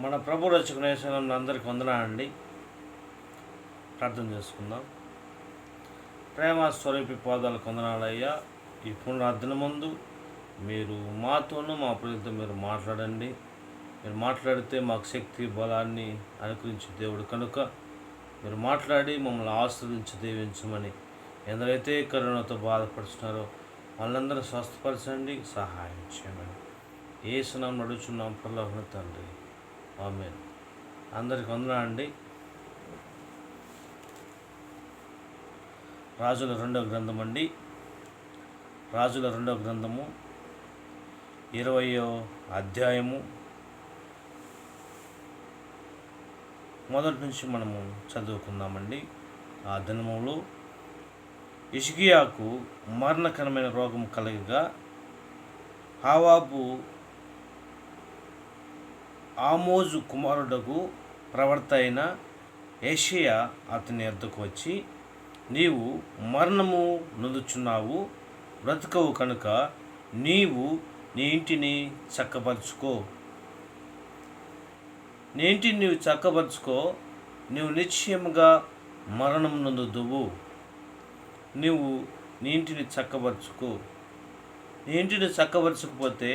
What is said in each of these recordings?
మన ప్రభు రచకునేశ్వరం అందరికీ వందనాలండి. ప్రార్థన చేసుకుందాం. ప్రేమ స్వరూపి పాదాలకు వందనాలయ్యా. ఈ పునరార్థన ముందు మీరు మాతోనూ మా ప్రజలతో మీరు మాట్లాడండి. మీరు మాట్లాడితే మాకు శక్తి బలాన్ని అనుకరించే దేవుడు కనుక మీరు మాట్లాడి మమ్మల్ని ఆశీర్వదించి దీవించమని ఎందరైతే కరుణతో బాధపడుతున్నారో వాళ్ళందరూ స్వస్థపరచండి, సహాయం చేయమని యేసునామమున నడుచున్నాం పరలోకపు తండ్రి, ఆమేన్. అందరికి వందనాలండి. రాజుల రెండవ గ్రంథం అండి. రాజుల రెండవ గ్రంథము 20వ అధ్యాయము మొదటి నుంచి మనము చదువుకుందామండి. ఆ దినములో హిజ్కియాకు మరణకరమైన రోగం కలగగా హావాబు ఆమోజు కుమారుడకు ప్రవర్త అయిన యెషయా అతని యొద్దకు వచ్చి, నీవు మరణము నొందుచున్నావు, బ్రతకవు కనుక నీవు నీ ఇంటిని చక్కపరుచుకో. నీ ఇంటిని నీవు చక్కపరుచుకో, నీవు నిశ్చయముగా మరణం నొందుదువు. నీవు నీ ఇంటిని చక్కపరుచుకో. నీ ఇంటిని చక్కపరచకపోతే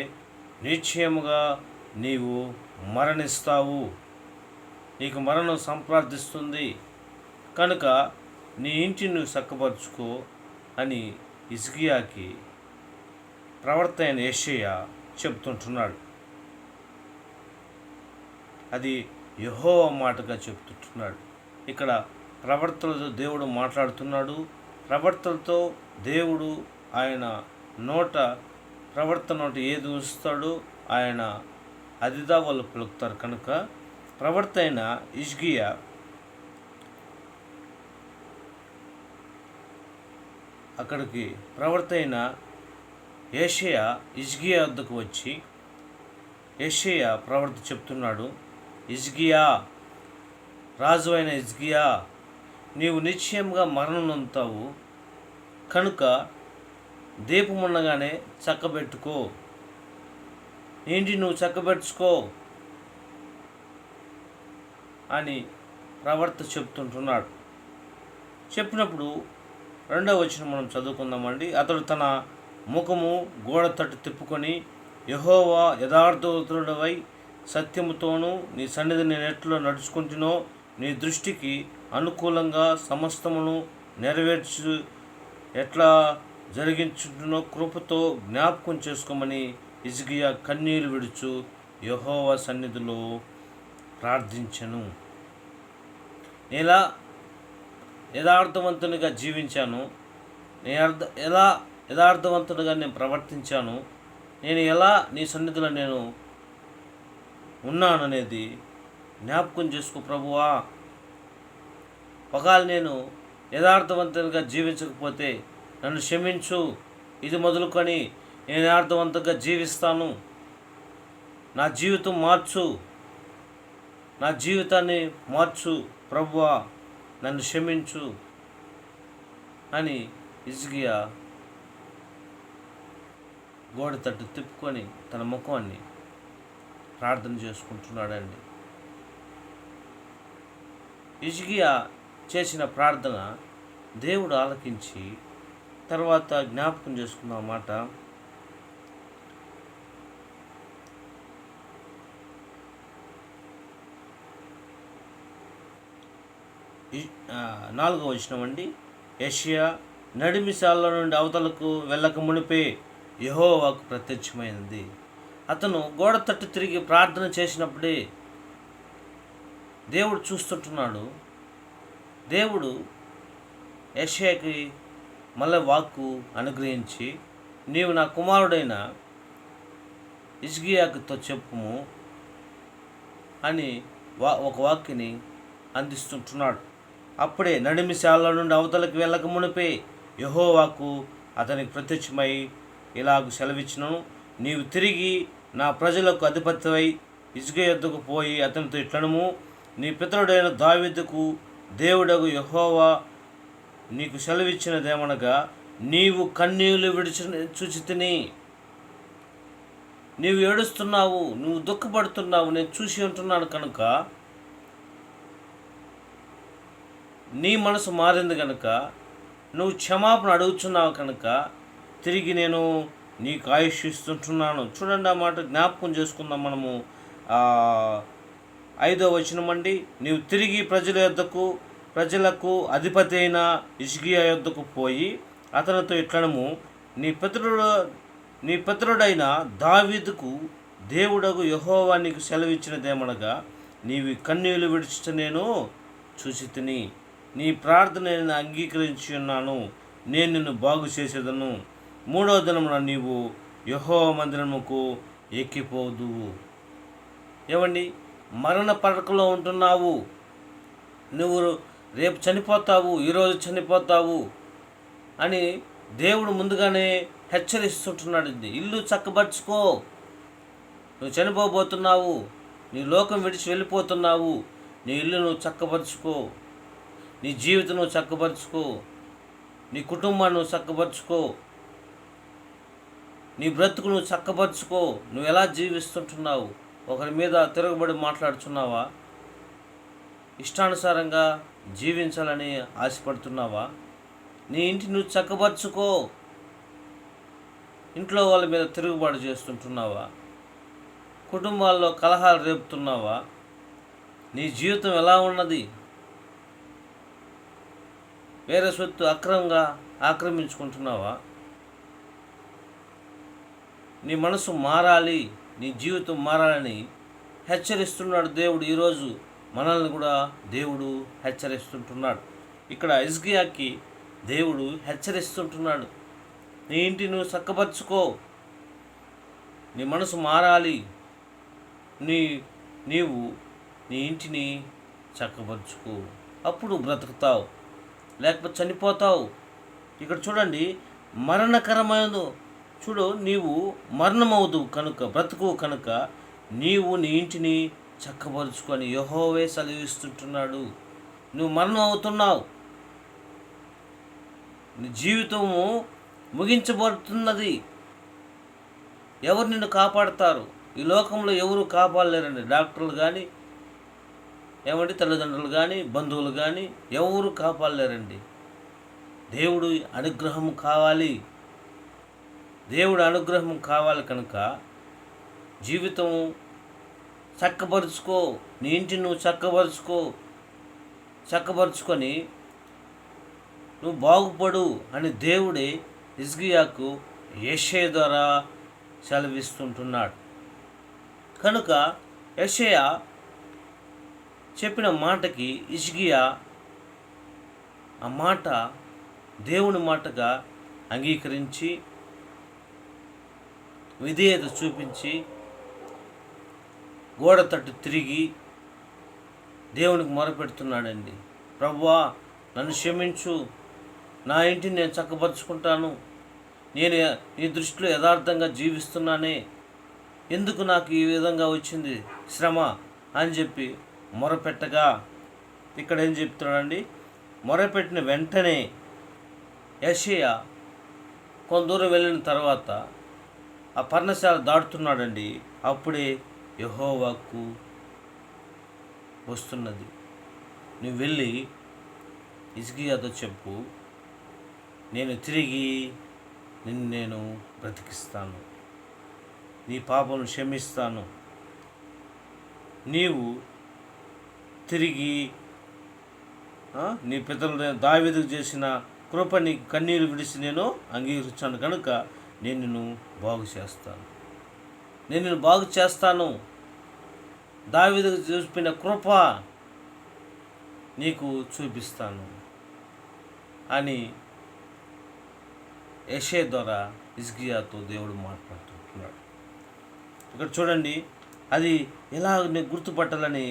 నిశ్చయముగా నీవు మరణిస్తావు, నీకు మరణం సంప్రార్థిస్తుంది కనుక నీ ఇంటిని నువ్వు చక్కపరుచుకో అని హిజ్కియాకి ప్రవర్త అయిన యెషయా చెప్తుంటున్నాడు. అది యెహోవా మాటగా చెప్తుంటున్నాడు. ఇక్కడ ప్రవర్తలతో దేవుడు మాట్లాడుతున్నాడు. ప్రవర్తలతో దేవుడు ఆయన నోట ప్రవర్త నోట ఏది ఉంచుతాడో ఆయన అదిదా వాళ్ళు పలుకుతారు కనుక ప్రవర్త అయిన హిజ్కియా అక్కడికి ప్రవర్త అయిన యెషయా హిజ్కియా వద్దకు వచ్చి యెషయా ప్రవర్త చెప్తున్నాడు, హిజ్కియా, రాజు అయిన హిజ్కియా, నీవు నిశ్చయంగా మరణం నొందుతావు కనుక దీపమున్నగానే చక్కబెట్టుకో, ఏంటి నువ్వు చక్కబెట్టుకో అని ప్రవర్త చెప్తుంటున్నాడు. చెప్పినప్పుడు 2వ వచనం మనం చదువుకుందామండి. అతడు తన ముఖము గోడ తట్టు తిప్పుకొని, యెహోవా యథార్థవంతుడవై సత్యముతోనూ నీ సన్నిధి నేను ఎట్లా నడుచుకుంటునో నీ దృష్టికి అనుకూలంగా సమస్తమును నెరవేర్చు ఎట్లా జరిగించునో కృపతో జ్ఞాపకం చేసుకోమని హిజ్కియా కన్నీరు విడుచు యెహోవా సన్నిధిలో ప్రార్థించెను. ఎలా యథార్థవంతునిగా జీవించాను, ఎలా యథార్థవంతునిగా నేను ప్రవర్తించాను, నేను ఎలా నీ సన్నిధిలో నేను ఉన్నాననేది జ్ఞాపకం చేసుకో ప్రభువా. ఒకవేళ నేను యథార్థవంతునిగా జీవించకపోతే నన్ను క్షమించు. ఇది మొదలుకొని నేను యథార్థవంతంగా జీవిస్తాను. నా జీవితం మార్చు, నా జీవితాన్ని మార్చు ప్రభువా, నన్ను క్షమించు అని హిజ్కియా గోడ తట్టు తిప్పుకొని తన ముఖాన్ని ప్రార్థన చేసుకుంటున్నాడండి. హిజ్కియా చేసిన ప్రార్థన దేవుడు ఆలకించి తర్వాత జ్ఞాపకం చేసుకున్న మాట, నాలుగవ వచనం అండి. యెషయా నడిమిశాలలో నుండి అవతలకు వెళ్ళక మునిపే యెహోవాకు ప్రత్యక్షమైనది. అతను గోడ తట్టు తిరిగి ప్రార్థన చేసినప్పుడే దేవుడు చూస్తుంటున్నాడు. దేవుడు యెషయాకి మళ్ళీ వాక్కు అనుగ్రహించి, నీవు నా కుమారుడైన హిజ్కియాతో చెప్పుము అని ఒక వాక్యని అందిస్తుంటున్నాడు. అప్పుడే నడిమిశాల నుండి అవతలకు వెళ్ళక మునిపే యెహోవాకు అతనికి ప్రత్యక్షమై ఇలాగ సెలవిచ్చినను, నీవు తిరిగి నా ప్రజలకు అధిపతివై హిజ్కియా యొద్దకు పోయి అతనితో ఇట్లనుము, నీ పితరుడైన దావీదుకు దేవుడగు యెహోవా నీకు సెలవిచ్చినదేమనగా, నీవు కన్నీళ్లు విడిచి చూచితిని, నీవు ఏడుస్తున్నావు, నువ్వు దుఃఖపడుతున్నావు, నేను చూసి ఉంటున్నాను కనుక, నీ మనసు మారింది కనుక, నువ్వు క్షమాపణ అడుగుతున్నావు కనుక తిరిగి నేను నీకు ఆయుష్ ఇస్తుంటున్నాను. చూడండి, ఆ మాట జ్ఞాపకం చేసుకుందాం మనము. 5వ వచనం అండి. నీవు తిరిగి ప్రజలకు అధిపతి అయిన హిజ్కియా యొద్దకు పోయి అతనితో ఇట్లనము, నీ పితరుడైన దావీదుకు దేవుడగు యెహోవా నీకు సెలవిచ్చినదేమనగా, నీవి కన్నీళ్లు విడిచుట నేను చూసి తిని, నీ ప్రార్థన నేను అంగీకరించి ఉన్నాను, నేను నిన్ను బాగు చేసేదను. 3వ దినమున నీవు యెహోవా మందిరముకు ఎక్కిపోదువు. ఏమండి, మరణ పడకలో ఉంటున్నావు, నువ్వు రేపు చనిపోతావు, ఈరోజు చనిపోతావు అని దేవుడు ముందుగానే హెచ్చరిస్తుంటున్నాడు. ఇల్లు చక్కబరుచుకో, నువ్వు చనిపోబోతున్నావు, నీ లోకం విడిచి వెళ్ళిపోతున్నావు, నీ ఇల్లు నువ్వు చక్కబరుచుకో, నీ జీవితం నువ్వు చక్కబరుచుకో, నీ కుటుంబాన్ని నువ్వు చక్కబరుచుకో, నీ బ్రతుకు నువ్వు చక్కబరుచుకో. నువ్వు ఎలా జీవిస్తుంటున్నావు? ఒకరి మీద తిరగబడి మాట్లాడుతున్నావా? ఇష్టానుసారంగా జీవించాలని ఆశపడుతున్నావా? నీ ఇంటి నువ్వు చక్కబరుచుకో. ఇంట్లో వాళ్ళ మీద తిరుగుబాటు చేస్తుంటున్నావా? కుటుంబాల్లో కలహాలు రేపుతున్నావా? నీ జీవితం ఎలా ఉన్నది? వేరే సొత్తు అక్రమంగా ఆక్రమించుకుంటున్నావా? నీ మనసు మారాలి, నీ జీవితం మారాలని హెచ్చరిస్తున్నాడు దేవుడు. ఈరోజు మనల్ని కూడా దేవుడు హెచ్చరిస్తుంటున్నాడు. ఇక్కడ హిజ్కియాకి దేవుడు హెచ్చరిస్తుంటున్నాడు, నీ ఇంటి నువ్వు చక్కబరుచుకో, నీ మనసు మారాలి, నీవు నీ ఇంటిని చక్కబరుచుకో, అప్పుడు బ్రతుకుతావు, లేకపోతే చనిపోతావు. ఇక్కడ చూడండి, మరణకరమైన నీవు మరణమవుదు కనుక, బ్రతుకు కనుక నీవు నీ ఇంటిని చక్కబరుచుకొని యెహోవా సెలవిస్తుంటున్నాడు. నువ్వు మరణం అవుతున్నావు, నీ జీవితము ముగించబడుతున్నది. ఎవరు నిన్ను కాపాడతారు? ఈ లోకంలో ఎవరు కాపాడలేరండి. డాక్టర్లు కానీ, ఏమండి, తల్లిదండ్రులు కానీ, బంధువులు కానీ ఎవరు కాపాడలేరండి. దేవుడు అనుగ్రహం కావాలి, దేవుడు అనుగ్రహం కావాలి కనుక జీవితం చక్కబరుచుకో, నీ ఇంటిని నువ్వు చక్కబరుచుకొని నువ్వు బాగుపడు అని దేవుడే హిజ్కియాకు యెషయా ద్వారా సెలవిస్తుంటున్నాడు. కనుక యెషయా చెప్పిన మాటకి హిజ్కియా ఆ మాట దేవుని మాటగా అంగీకరించి విధేయత చూపించి గోడ తట్టు తిరిగి దేవునికి మొరపెడుతున్నాడండి. ప్రభువా, నన్ను క్షమించు, నా ఇంటిని నేను చక్కబరుచుకుంటాను, నేను నీ దృష్టిలో యథార్థంగా జీవిస్తున్నానే, ఎందుకు నాకు ఈ విధంగా వచ్చింది శ్రమ అని చెప్పి మొరపెట్టగా, ఇక్కడ ఏం చెప్తున్నాడండి, మొరపెట్టిన వెంటనే యెషయా కొంత దూరం వెళ్ళిన తర్వాత ఆ పర్ణశాల దాటుతున్నాడండి. అప్పుడే యెహోవాకు వస్తున్నది, నువ్వు వెళ్ళి హిజ్కియాతో చెప్పు, నేను తిరిగి నేను బ్రతికిస్తాను, నీ పాపను క్షమిస్తాను, నీవు తిరిగి నీ పితరులు దావీదుకు చేసిన కృప నీ కన్నీరు విడిచి నేను అంగీకరించాను కనుక నేను నిన్ను బాగు చేస్తాను, దావీదుకు చూపిన కృప నీకు చూపిస్తాను అని యెషయా ద్వారా హిజ్కియాతో దేవుడు మాట్లాడుతున్నాడు. ఇక్కడ చూడండి, అది ఎలా గుర్తుపట్టాలని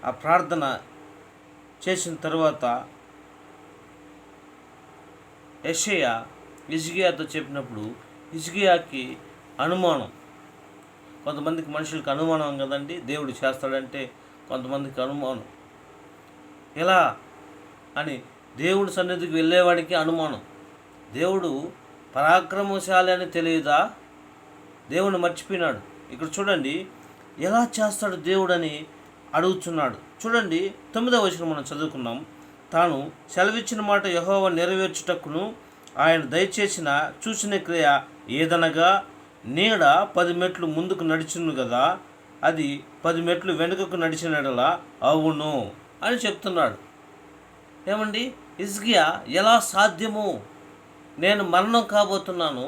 ఆ ప్రార్థన చేసిన తర్వాత యెషయా హిజ్కియాతో చెప్పినప్పుడు హిజ్కియాకి అనుమానం. కొంతమందికి మనుషులకు అనుమానం కదండి, దేవుడు చేస్తాడంటే కొంతమందికి అనుమానం. ఎలా అని దేవుడి సన్నిధికి వెళ్ళేవాడికి అనుమానం. దేవుడు పరాక్రమశాలి అని తెలియదా? దేవుని మర్చిపోయినాడు. ఇక్కడ చూడండి ఎలా చేస్తాడు దేవుడని అడుగుతున్నాడు. చూడండి 9వ వచనం మనం చదువుకున్నాం. తాను సెలవిచ్చిన మాట యెహోవా నెరవేర్చుటకును ఆయన దయచేసిన చూసిన క్రియ ఏదనగా నీడ 10 మెట్లు ముందుకు నడిచిను కదా, అది 10 మెట్లు వెనుకకు నడిచినట్లా అవును అని చెప్తున్నాడు. ఏమండి, హిజ్కియా ఎలా సాధ్యము? నేను మరణం కాబోతున్నాను,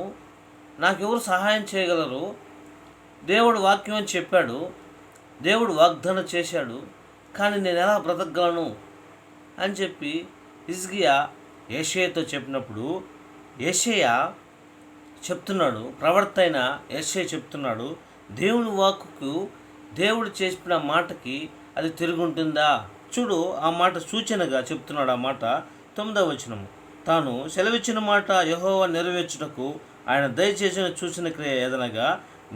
నాకెవరు సహాయం చేయగలరు? దేవుడు వాక్యం అని చెప్పాడు, దేవుడు వాగ్దానం చేశాడు, కానీ నేను ఎలా బ్రతకగలను అని చెప్పి హిజ్కియా యెషయాతో చెప్పినప్పుడు యెషయా చెప్తున్నాడు, ప్రవక్త అయిన యెషయా చెప్తున్నాడు, దేవుని వాక్కుకు దేవుడు చెప్పిన మాటకి అది తిరుగుంటుందా? చూడు, ఆ మాట సూచనగా చెప్తున్నాడు. ఆ మాట 9వ వచనము. తాను సెలవిచ్చిన మాట యెహోవా నెరవేర్చుటకు ఆయన దయచేసిన చూసిన క్రియ ఏదనగా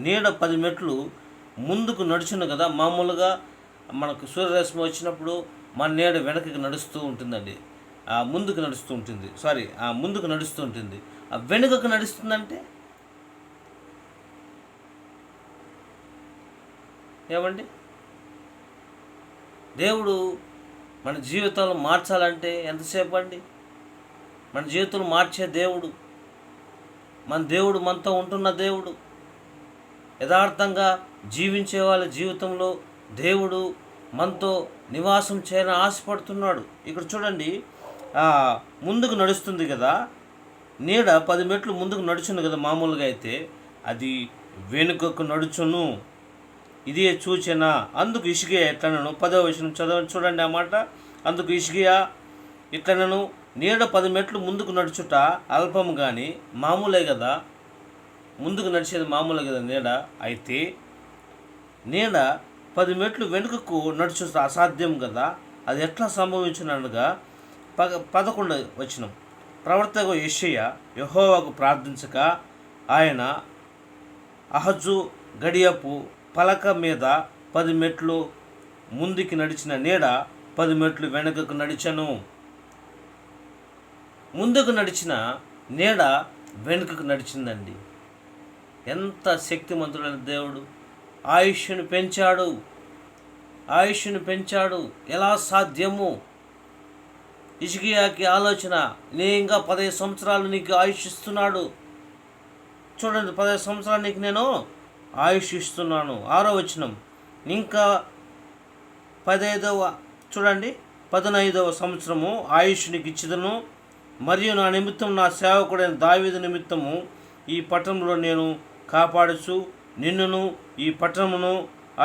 నీడ 10 మెట్లు ముందుకు నడుచును కదా. మామూలుగా మనకు సూర్యరశ్మి వచ్చినప్పుడు మన నీడ వెనకకి నడుస్తూ ఉంటుందండి, ముందుకు నడుస్తూ ఉంటుంది, ముందుకు నడుస్తూ ఉంటుంది. ఆ వెనుకకు నడుస్తుందంటే ఏమండి? దేవుడు మన జీవితాలను మార్చాలంటే ఎంతసేపు అండి? మన జీవితం మార్చే దేవుడు, మన దేవుడు మనతో ఉంటున్న దేవుడు. యథార్థంగా జీవించే వాళ్ళ జీవితంలో దేవుడు మనతో నివాసం చేయాలని ఆశపడుతున్నాడు. ఇక్కడ చూడండి, ముందుకు నడుస్తుంది కదా, నీడ 10 మెట్లు ముందుకు నడుచును కదా. మామూలుగా అయితే అది వెనుకకు నడుచును, ఇదే సూచన. అందుకు హిజ్కియా ఎట్లనను 10వ వచనం చూడండి ఆ మాట. అందుకు హిజ్కియా ఇట్లనను, నీడ 10 మెట్లు ముందుకు నడుచుట అల్పము కానీ మామూలే కదా. ముందుకు నడిచేది మామూలే కదా నీడ. అయితే నీడ 10 మెట్లు వెనుకకు నడుచు అసాధ్యం కదా. అది ఎట్లా సంభవించినగా 11వ వచనం. ప్రవక్త యెషయా యెహోవాకు ప్రార్థించక ఆయన అహజు గడియపు పలక మీద 10 మెట్లు ముందుకి నడిచిన నీడ 10 మెట్లు వెనుకకు నడిచను. ముందుకు నడిచిన నీడ వెనుకకు నడిచిందండి. ఎంత శక్తిమంతుడైన దేవుడు! ఆయుష్ను పెంచాడు. ఎలా సాధ్యము? హిజ్కియాకి ఆలోచన, నేను ఇంకా 15 సంవత్సరాలు నీకు ఆయుష్ ఇస్తున్నాడు. చూడండి, 15 సంవత్సరాలు నీకు నేను ఆయుష్ ఇస్తున్నాను. 6వ వచనం. ఇంకా 15వ సంవత్సరము ఆయుష్ నీకు ఇచ్చిదను, మరియు నా నిమిత్తం నా సేవకుడైన దావీదు నిమిత్తము ఈ పట్టణంలో నేను కాపాడుచు నిన్నును ఈ పట్టణమును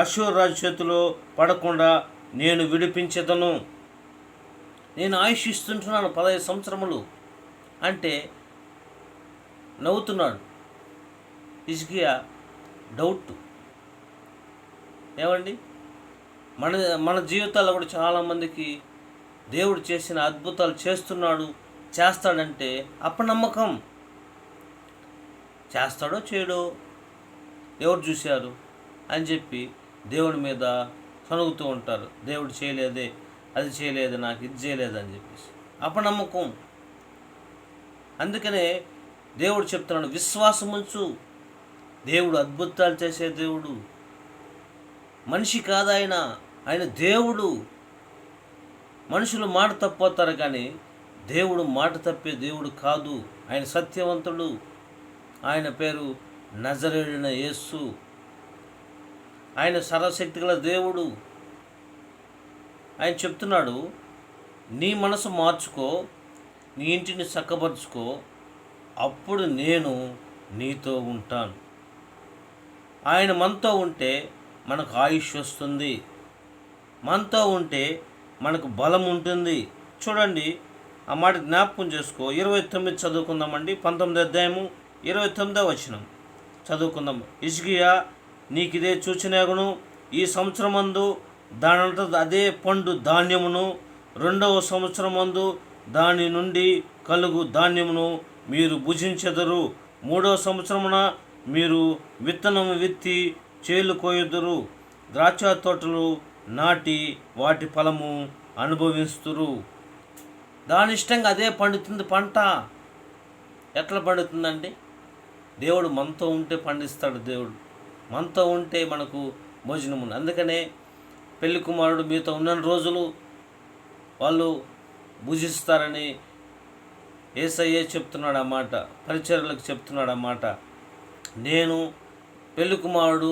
అష్షూరు రాజు చేతిలో పడకుండా నేను విడిపించెదను. నేను ఆయుష్ ఇస్తుంటున్నాను 15 సంవత్సరములు అంటే నవ్వుతున్నాడు హిజ్కియా. డౌట్. ఏమండి, మన జీవితాల్లో కూడా చాలామందికి దేవుడు చేసిన అద్భుతాలు చేస్తాడంటే అపనమ్మకం. చేస్తాడో చేయడో ఎవరు చూశారు అని చెప్పి దేవుడి మీద సనుగుతూ ఉంటారు. దేవుడు చేయలేదే, అది చేయలేదు, నాకు ఇది చేయలేదు అని చెప్పేసి అపనమ్మకం. అందుకనే దేవుడు చెప్తున్నాడు, విశ్వాసం ఉంచు. దేవుడు అద్భుతాలు చేసే దేవుడు, మనిషి కాదు ఆయన దేవుడు. మనుషులు మాట తప్పోతారు కానీ దేవుడు మాట తప్పే దేవుడు కాదు. ఆయన సత్యవంతుడు. ఆయన పేరు నజరేయుడైన యేసు. ఆయన సర్వశక్తిగల దేవుడు. ఆయన చెప్తున్నాడు, నీ మనసు మార్చుకో, నీ ఇంటిని చక్కబరుచుకో, అప్పుడు నేను నీతో ఉంటాను. ఆయన మనతో ఉంటే మనకు ఆయుష్ వస్తుంది, మనతో ఉంటే మనకు బలం ఉంటుంది. చూడండి, ఆ మాట జ్ఞాపకం చేసుకో. 29 చదువుకుందామండి. 19వ అధ్యాయము 29వ వచనం చదువుకుందాం. హిజ్కియా, నీకు ఇదే సూచనగును, ఈ సంవత్సరమందు దానంతా అదే పండు ధాన్యమును, 2వ సంవత్సరమందు దాని నుండి కలుగు ధాన్యమును మీరు భుజించెదరు, 3వ సంవత్సరమున మీరు విత్తనము విత్తి చేలు కోయుదురు, ద్రాక్ష తోటలు నాటి వాటి ఫలము అనుభవిస్తురు. దాని ఇష్టంగా అదే పండుతుంది పంట. ఎట్లా పండుతుందండి? దేవుడు మనతో ఉంటే పండిస్తాడు. దేవుడు మనతో ఉంటే మనకు భోజనం ఉంది. అందుకనే పెళ్లి కుమారుడు మీతో ఉన్న రోజులు వాళ్ళు భుజిస్తారని యేసయ్యే చెప్తున్నాడు అన్నమాట, పరిచర్యలకు చెప్తున్నాడు అన్నమాట. నేను పెళ్లి కుమారుడు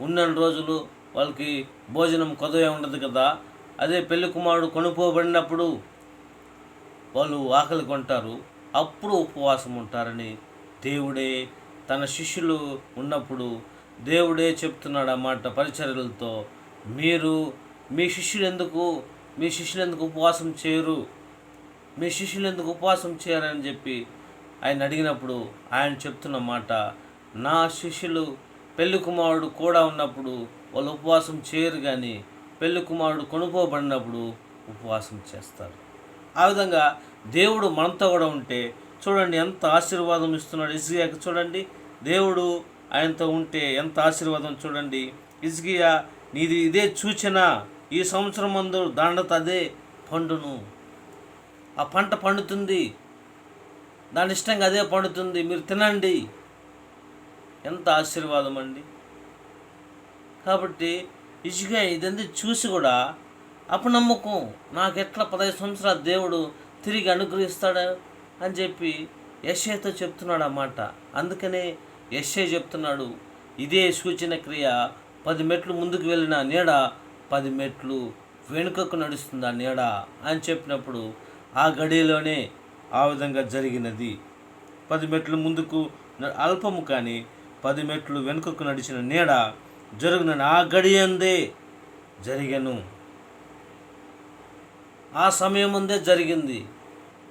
ఉన్న రోజులు వాళ్ళకి భోజనం కొదవే ఉండదు కదా, అదే పెళ్లి కుమారుడు కొనుక్కోబడినప్పుడు వాళ్ళు ఆకలి కొంటారు, అప్పుడు ఉపవాసం ఉంటారని దేవుడే తన శిష్యులు ఉన్నప్పుడు దేవుడే చెప్తున్నాడు అన్నమాట పరిచర్యలతో. మీరు మీ శిష్యులు ఎందుకు ఉపవాసం చేయరు, మీ శిష్యులు ఎందుకు ఉపవాసం చేయరని చెప్పి ఆయన అడిగినప్పుడు ఆయన చెప్తున్న మాట, నా శిష్యులు పెళ్లి కుమారుడు కూడా ఉన్నప్పుడు వాళ్ళు ఉపవాసం చేయరు, కానీ పెళ్లి కుమారుడు కొనుక్కోబడినప్పుడు ఉపవాసం చేస్తారు. ఆ విధంగా దేవుడు మనతో కూడా ఉంటే చూడండి ఎంత ఆశీర్వాదం ఇస్తున్నాడు. హిజ్కియాకి చూడండి, దేవుడు ఆయనతో ఉంటే ఎంత ఆశీర్వాదం చూడండి. హిజ్కియా, నీది ఇదే సూచన, ఈ సంవత్సరం మందు దాండత అదే పండును, ఆ పంట పండుతుంది, దాని ఇష్టంగా అదే పండుతుంది, మీరు తినండి. ఎంత ఆశీర్వాదం అండి. కాబట్టి హిజ్కియా ఇదంతా చూసి కూడా అపనమ్మకం, నాకెట్లా 15 సంవత్సరాలు దేవుడు తిరిగి అనుగ్రహిస్తాడు అని చెప్పి యెషయాతో చెప్తున్నాడు అన్నమాట. అందుకనే యెషయా చెప్తున్నాడు, ఇదే సూచన క్రియ, 10 మెట్లు ముందుకు వెళ్ళిన నీడ 10 మెట్లు వెనుకకు నడుస్తుంది ఆ నీడ అని చెప్పినప్పుడు ఆ గడిలోనే ఆ విధంగా జరిగినది. 10 మెట్లు ముందుకు అల్పము, కానీ 10 మెట్లు వెనుకకు నడిచిన నీడ జరుగునని ఆ గడియందే జరిగెను, ఆ సమయం ముందే జరిగింది.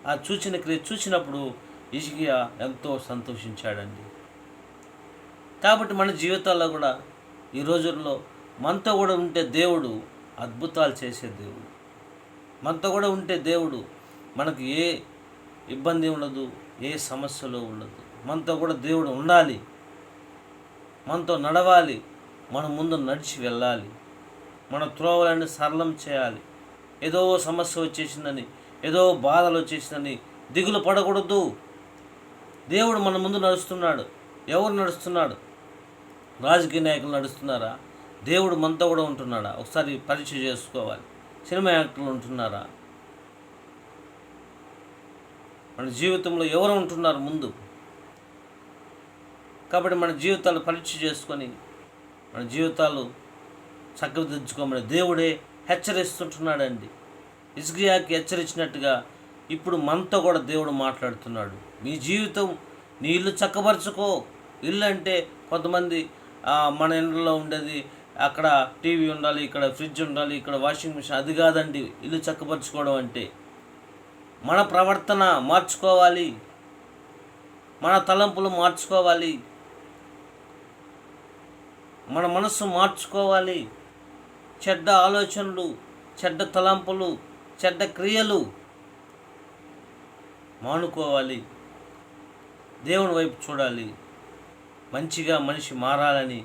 ఆ సూచన క్రియ చూసినప్పుడు హిజ్కియా ఎంతో సంతోషించాడండి. కాబట్టి మన జీవితాల్లో కూడా ఈ రోజుల్లో మనతో కూడా ఉంటే దేవుడు అద్భుతాలు చేసే దేవుడు. మనతో కూడా ఉంటే దేవుడు మనకు ఏ ఇబ్బంది ఉండదు, ఏ సమస్యలు ఉండదు. మనతో కూడా దేవుడు ఉండాలి, మనతో నడవాలి, మన ముందు నడిచి వెళ్ళాలి, మన త్రోవలని సరళం చేయాలి. ఏదో సమస్య వచ్చేసిందని, ఏదో బాధలు వచ్చేసిందని దిగులు పడకూడదు. దేవుడు మన ముందు నడుస్తున్నాడు. ఎవరు నడుస్తున్నాడు? రాజకీయ నాయకులు నడుస్తున్నారా? దేవుడు మనతో కూడా ఉంటున్నాడా? ఒకసారి పరీక్ష చేసుకోవాలి. సినిమా యాక్టర్లు ఉంటున్నారా? మన జీవితంలో ఎవరు ఉంటున్నారు ముందు? కాబట్టి మన జీవితాలు పరీక్ష చేసుకొని మన జీవితాలు చక్కదిద్దుకోమని దేవుడే హెచ్చరిస్తుంటున్నాడండి. హిజ్కియాకి హెచ్చరించినట్టుగా ఇప్పుడు మనతో కూడా దేవుడు మాట్లాడుతున్నాడు. మీ జీవితం, నీ ఇల్లు చక్కపరచుకో. ఇల్లు అంటే కొంతమంది మన ఇంట్లో ఉండేది అక్కడ టీవీ ఉండాలి, ఇక్కడ ఫ్రిడ్జ్ ఉండాలి, ఇక్కడ వాషింగ్ మిషన్, అది కాదండి ఇల్లు చక్కపరచుకోవడం అంటే. మన ప్రవర్తన మార్చుకోవాలి, మన తలంపులు మార్చుకోవాలి, మన మనస్సు మార్చుకోవాలి. చెడ్డ ఆలోచనలు, చెడ్డ తలంపులు, చెడ్డ క్రియలు మానుకోవాలి. దేవుని వైపు చూడాలి. మంచిగా మనిషి మారాలని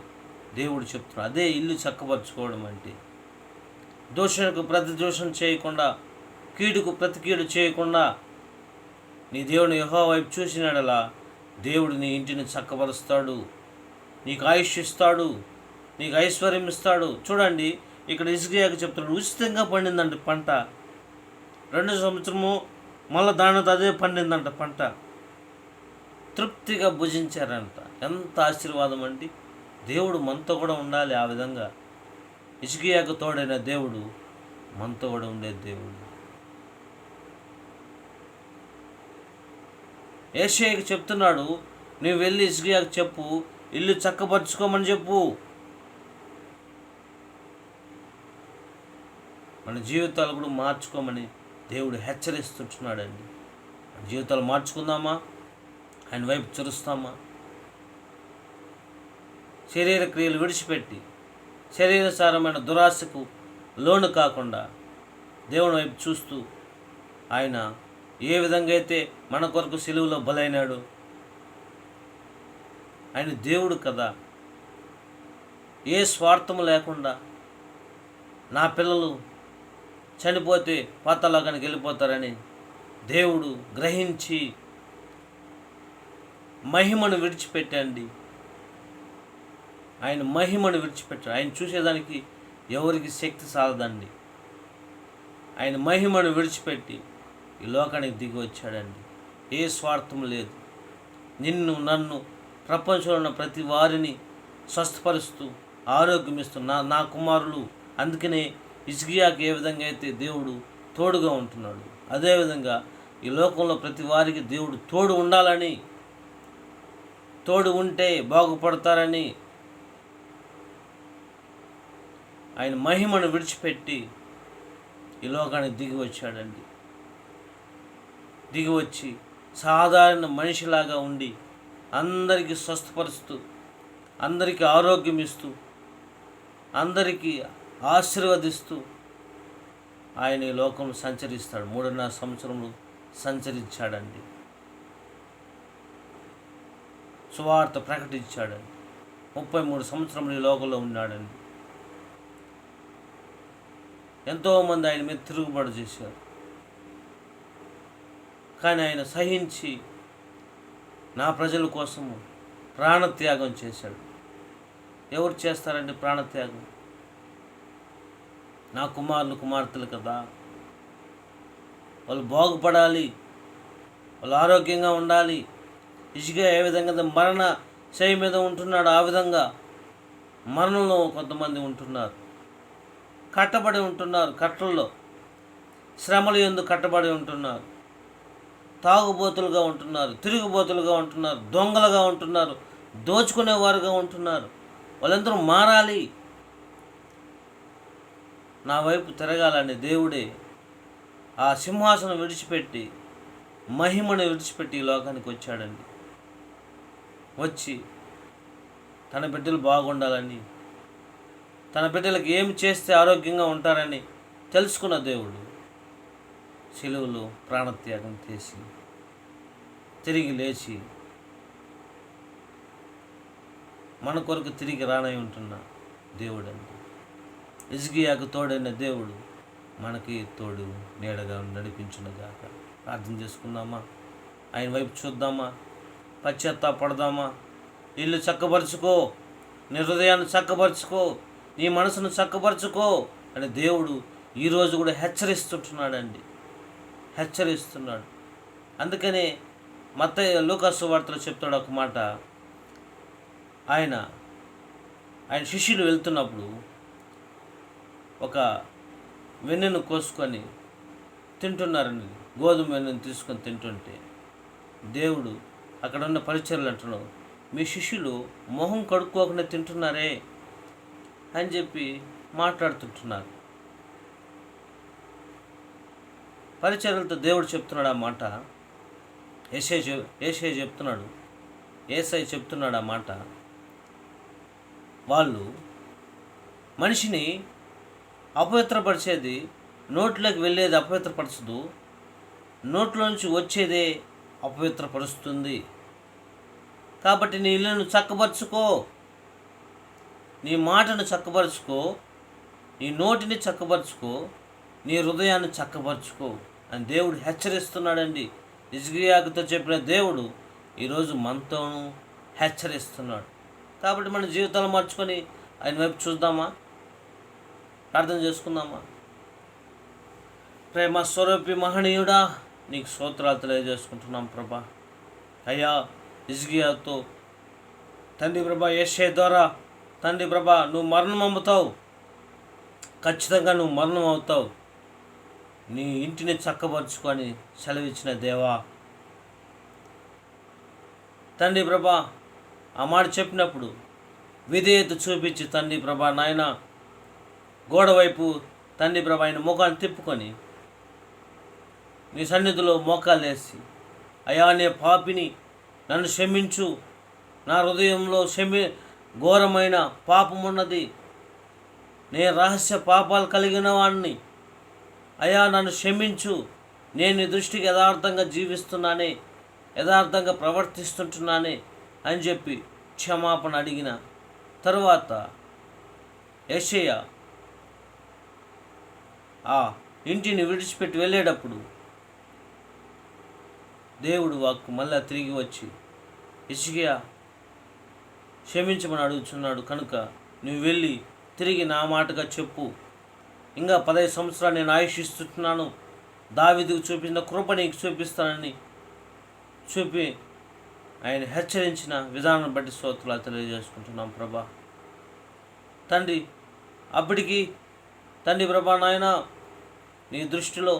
దేవుడు చెప్తున్నాడు. అదే ఇల్లు చక్కపరచుకోవడం అంటే. దోషణకు ప్రతి దోషం చేయకుండా, కీడుకు ప్రతి కీడు చేయకుండా నీ దేవుని యెహోవా వైపు చూసినాడలా దేవుడు నీ ఇంటిని చక్కపరుస్తాడు, నీకు ఆయుష్ ఇస్తాడు, నీకు ఐశ్వర్యం ఇస్తాడు. చూడండి ఇక్కడ హిజ్కియాకి చెప్తున్నాడు, ఉచితంగా పండిందంట పంట. 2 సంవత్సరము మళ్ళీ దానితో అదే పండిందంట పంట. తృప్తిగా భుజించారంట. ఎంత ఆశీర్వాదం అండి. దేవుడు మనతో కూడా ఉండాలి. ఆ విధంగా హిజ్కియాకు తోడైన దేవుడు మనతో కూడా ఉండే దేవుడు. యెషయాకి చెప్తున్నాడు, నువ్వు వెళ్ళి హిజ్కియాకు చెప్పు, ఇల్లు చక్కపరుచుకోమని చెప్పు. మన జీవితాలు కూడా మార్చుకోమని దేవుడు హెచ్చరిస్తుంటున్నాడండి. మన జీవితాలు మార్చుకుందామా? ఆయన వైపు చరుస్తామా? శరీర క్రియలు విడిచిపెట్టి శరీరసారమైన దురాశకు లోను కాకుండా దేవుని వైపు చూస్తూ, ఆయన ఏ విధంగా అయితే మన కొరకు సిలువలో బలైనాడు, ఆయన దేవుడు కదా, ఏ స్వార్థము లేకుండా నా పిల్లలు చనిపోతే పాతాళానికి వెళ్ళిపోతారని దేవుడు గ్రహించి మహిమను విడిచిపెట్టండి. ఆయన మహిమను విడిచిపెట్టాడు. ఆయన చూసేదానికి ఎవరికి శక్తి సాలదండి. ఆయన మహిమను విడిచిపెట్టి ఈ లోకానికి దిగి వచ్చాడండి. ఏ స్వార్థం లేదు. నిన్ను నన్ను ప్రపంచంలో ఉన్న ప్రతి వారిని స్వస్థపరుస్తూ ఆరోగ్యం ఇస్తూ నా కుమారులు. అందుకనే హిజ్కియాకి ఏ విధంగా అయితే దేవుడు తోడుగా ఉంటున్నాడు, అదేవిధంగా ఈ లోకంలో ప్రతి వారికి దేవుడు తోడు ఉండాలని, తోడు ఉంటే బాగుపడతారని ఆయన మహిమను విడిచిపెట్టి ఈ లోకానికి దిగి వచ్చాడండి. దిగి వచ్చి సాధారణ మనిషిలాగా ఉండి అందరికీ స్వస్థపరుస్తూ, అందరికీ ఆరోగ్యం ఇస్తూ, అందరికీ ఆశీర్వదిస్తూ ఆయన ఈ లోకంలో సంచరిస్తాడు. 3.5 సంవత్సరములు సంచరించాడండి. సువార్త ప్రకటించాడండి. 33 సంవత్సరములు ఈ లోకంలో ఉన్నాడండి. ఎంతోమంది ఆయన మీద తిరుగుబాటు చేశారు. కానీ ఆయన సహించి నా ప్రజల కోసము ప్రాణత్యాగం చేశాడు. ఎవరు చేస్తారండి ప్రాణత్యాగం? నా కుమారులు కుమార్తెలు కదా. వాళ్ళు బాగుపడాలి, వాళ్ళు ఆరోగ్యంగా ఉండాలి. హిజ్కియా ఏ విధంగా మరణ శయ్య మీద ఉంటున్నాడు, ఆ విధంగా మరణంలో కొంతమంది ఉంటున్నారు. కట్టబడి ఉంటున్నారు, కట్టల్లో శ్రమలు యందు కట్టబడి ఉంటున్నారు. తాగుబోతులుగా ఉంటున్నారు, తిరుగుబోతులుగా ఉంటున్నారు, దొంగలుగా ఉంటున్నారు, దోచుకునేవారుగా ఉంటున్నారు. వాళ్ళందరూ మారాలి, నా వైపు తిరగాలని దేవుడే ఆ సింహాసనం విడిచిపెట్టి, మహిమను విడిచిపెట్టి ఈ లోకానికి వచ్చాడండి. వచ్చి తన బిడ్డలు బాగుండాలని, తన బిడ్డలకు ఏమి చేస్తే ఆరోగ్యంగా ఉంటారని తెలుసుకున్న దేవుడు శిలువలో ప్రాణత్యాగం చేసి తిరిగి లేచి మన కొరకు తిరిగి రానై ఉంటున్న దేవుడు అండి. హిజ్కియాకు తోడైన దేవుడు మనకి తోడు నీడగా నడిపించునుగాక. ప్రార్థన చేసుకుందామా? ఆయన వైపు చూద్దామా? పశ్చాత్తాపడదామా? ఇల్లు చక్కపరుచుకో, నీ హృదయాన్ని చక్కపరుచుకో, నీ మనసును చక్కపరుచుకో అని దేవుడు ఈరోజు కూడా హెచ్చరిస్తుంటున్నాడండి. హెచ్చరిస్తున్నాడు. అందుకనే మత్తయి లూకాసు వార్తలో చెప్తాడు ఒక మాట. ఆయన శిష్యులు వెళ్తున్నప్పుడు ఒక వెన్నెను కోసుకొని తింటున్నారని, గోధుమ వెన్నెను తీసుకొని తింటుంటే దేవుడు అక్కడ ఉన్న పరిచర్లు అంటున్నాడు, మీ శిష్యులు మొహం కడుక్కోకుండా తింటున్నారే అని చెప్పి మాట్లాడుతుంటున్నారు. పరిచర్లతో దేవుడు చెప్తున్నాడు ఆ మాట. ఏసై చెప్తున్నాడు ఆ మాట. వాళ్ళు మనిషిని అపవిత్రపరిచేది నోట్లోకి వెళ్ళేది అపవిత్రపరచదు, నోట్లోంచి వచ్చేదే అపవిత్రపరుస్తుంది. కాబట్టి నీ ఇల్లును చక్కపరుచుకో, నీ మాటను చక్కపరుచుకో, నీ నోటిని చక్కపరుచుకో, నీ హృదయాన్ని చక్కపరుచుకో అని దేవుడు హెచ్చరిస్తున్నాడండి. హిజ్కియాతో చెప్పిన దేవుడు ఈరోజు మనతోనూ హెచ్చరిస్తున్నాడు. కాబట్టి మన జీవితాలు మార్చుకొని ఆయన వైపు చూద్దామా? ప్రార్థన చేసుకుందామా? ప్రేమ స్వరూపి మహనీయుడా, నీకు స్తోత్రాలు తెలియజేసుకుంటున్నాం ప్రభా. అయ్యా, హిజ్కియాతో తండ్రి ప్రభా, యేషయ ద్వారా తండ్రి ప్రభా, నువ్వు మరణం అమ్ముతావు, ఖచ్చితంగా నువ్వు మరణం అవుతావు, నీ ఇంటిని చక్కపరుచుకొని సెలవిచ్చిన దేవా తండ్రి ప్రభా, ఆ మాట చెప్పినప్పుడు విధేయత చూపించి తండ్రి ప్రభా నాయన గోడ వైపు తండ్రి ప్రభా ఆయన మోకాలు తిప్పుకొని నీ సన్నిధిలో మోకాలు వేసి, అయా నే పాపిని, నన్ను క్షమించు, నా హృదయంలో ఘోరమైన పాపమున్నది, నేను రహస్య పాపాలు కలిగిన వాడిని, అయా నన్ను క్షమించు, నేను నీ దృష్టికి యథార్థంగా జీవిస్తున్నానే, యథార్థంగా ప్రవర్తిస్తుంటున్నానే అని చెప్పి క్షమాపణ అడిగిన తరువాత యేషయ ఆ ఇంటిని విడిచిపెట్టి వెళ్ళేటప్పుడు దేవుడు వాక్కు మళ్ళా తిరిగి వచ్చి హిజ్కియా క్షమించమని అడుగుతున్నాడు కనుక నువ్వు వెళ్ళి తిరిగి నా మాటగా చెప్పు, ఇంకా 15 సంవత్సరాలు నేను ఆయుష్ ఇస్తున్నాను, దావీదుకు చూపించిన కృప నీకు చూపిస్తానని చూపి ఆయన హెచ్చరించిన విధానం బట్టి స్తోత్రాలు తెలియజేసుకుంటున్నాం ప్రభా. తండ్రి అప్పటికి తండ్రి ప్రభా నాయన నీ దృష్టిలో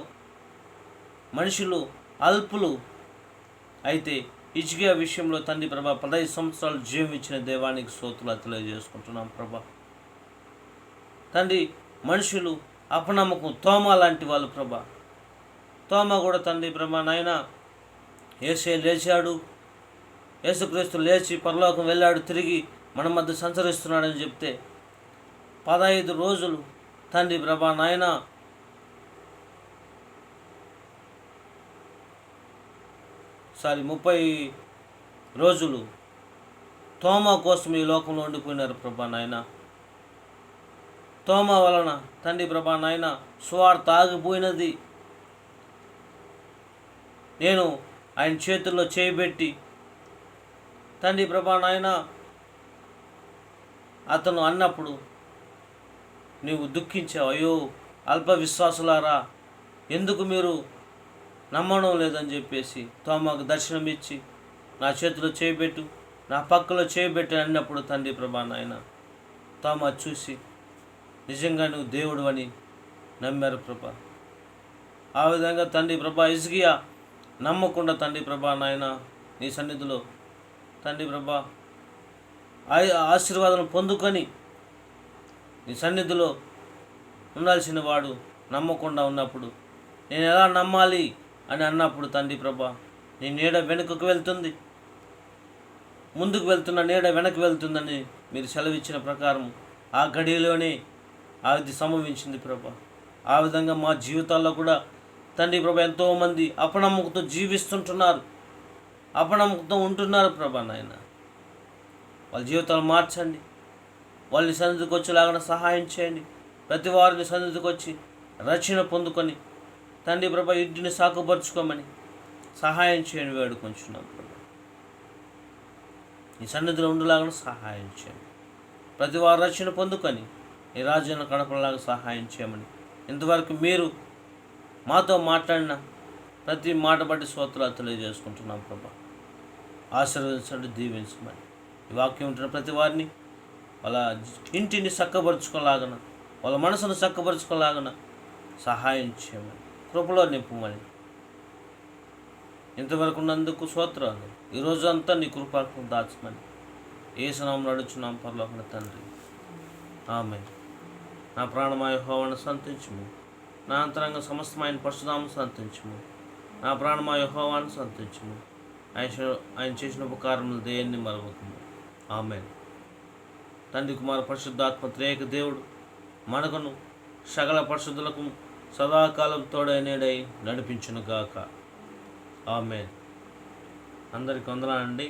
మనుషులు అల్పులు అయితే హిజ్కియా విషయంలో తండ్రి ప్రభా 15 సంవత్సరాలు జీవం ఇచ్చిన దేవానికి స్తోత్రాలు తెలియజేసుకుంటున్నాం ప్రభా. తండ్రి మనుషులు అపనమ్మకం తోమా లాంటి వాళ్ళు ప్రభా. తోమా కూడా తండ్రి ప్రభా నాయన యేసే లేచాడు, యేసుక్రీస్తు లేచి పరలోకం వెళ్ళాడు, తిరిగి మన మధ్య సంచరిస్తున్నాడని చెప్తే 15 రోజులు తండ్రి ప్రభా నాయన 30 రోజులు తోమా కోసం ఈ లోకంలో ఉండిపోయినారు ప్రభా నాయన. తోమా వలన తండ్రి ప్రభా నాయన సువార్త ఆగిపోయినది. నేను ఆయన చేతుల్లో చేయబెట్టి తండ్రి ప్రభా నాయన అతను అన్నప్పుడు నీవు దుఃఖించావు, అయ్యో అల్ప విశ్వాసులారా ఎందుకు మీరు నమ్మడం లేదని చెప్పేసి తోమాకు దర్శనం ఇచ్చి నా చేతిలో చేయబెట్టు, నా పక్కలో చేయబెట్టు అన్నప్పుడు తండ్రి ప్రభా నాయన తోమా చూసి నిజంగా నువ్వు దేవుడు అని నమ్మారు ప్రభా. ఆ విధంగా తండ్రి ప్రభా హిజ్కియా నమ్మకుండా తండ్రి ప్రభా నాయన నీ సన్నిధిలో తండ్రి ప్రభా ఆశీర్వాదం పొందుకొని నీ సన్నిధిలో ఉండాల్సిన వాడు నమ్మకుండా ఉన్నప్పుడు నేను ఎలా నమ్మాలి అని అన్నప్పుడు తండ్రి ప్రభా నీ నీడ వెనుకకు వెళ్తుంది, ముందుకు వెళ్తున్న నీడ వెనక్కి వెళ్తుందని మీరు సెలవిచ్చిన ప్రకారం ఆ గడిలోనే అది సంభవించింది ప్రభా. ఆ విధంగా మా జీవితాల్లో కూడా తండ్రి ప్రభా ఎంతోమంది అపనమ్మకంతో జీవిస్తుంటున్నారు, అపనమ్మకంతో ఉంటున్నారు ప్రభా నాయన. వాళ్ళ జీవితాలు మార్చండి, వాళ్ళని సన్నిధికి వచ్చేలాగా సహాయం చేయండి. ప్రతి వారిని సన్నిధికి వచ్చి రక్షణ పొందుకొని తండ్రి ప్రభా ఇంటిని సాకుపరుచుకోమని సహాయం చేయండి వేడుకొంచున్నాం ప్రభా. ఈ సన్నిధిలో ఉండేలాగా సహాయం చేయండి. ప్రతి వారు రక్షణ పొందుకొని ఈ రాజ్యాన్ని కడపలాగా సహాయం చేయమని ఇంతవరకు మీరు మాతో మాట్లాడిన ప్రతి మాట బట్టి స్తోత్రాలు తెలియజేసుకుంటున్నాం ప్రభా. ఆశీర్వదించండి, దీవించమని ఈ వాక్యం ఉంటున్న ప్రతి వారిని వాళ్ళ ఇంటిని చక్కబరుచుకోలాగన, వాళ్ళ మనసును చక్కబరుచుకోలాగన సహాయం చేయమని, కృపలో నింపమని ఇంతవరకు ఉన్నందుకు స్తోత్రాలు. ఈరోజు అంతా నీ కృపను దాచమని యేసు నామములో అడుగుచున్నాం పరలోకమైన తండ్రి, ఆమేన్. నా ప్రాణమా యెహోవాను సంతించుము, నా అంతరంగ సమస్తమైన పరిశుద్ధనామమును సంతించుము. నా ప్రాణమా యెహోవాను సంతించుము, ఆయన చేసిన ఉపకారములు దేన్ని మరవకుము. ఆమేన్. తండ్రి కుమార పరిశుద్ధాత్మ త్రియేక దేవుడు మనకును సకల పరిశుద్ధులకు సదాకాలం తోడైనడై నడిపించునుగాక. ఆమేన్. అందరికీ వందనాలండి.